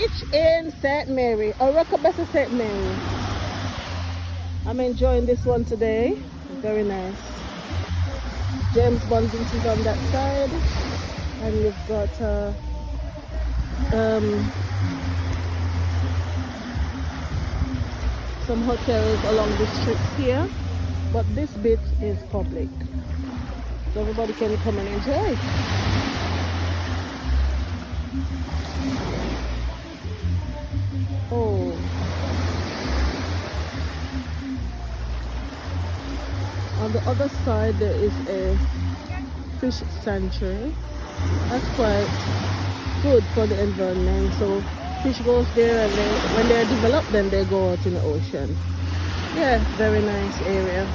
beach in St. Mary, or Rockabessa St. Mary. I'm enjoying this one today. Very nice. James Bond Beach is on that side, and you've got some hotels along the streets here, but this bit is public, so everybody can come and enjoy. Oh, on the other side there is a fish sanctuary. That's quite good for the environment. So fish goes there, and when they're developed, then they go out in the ocean. Yeah, very nice area.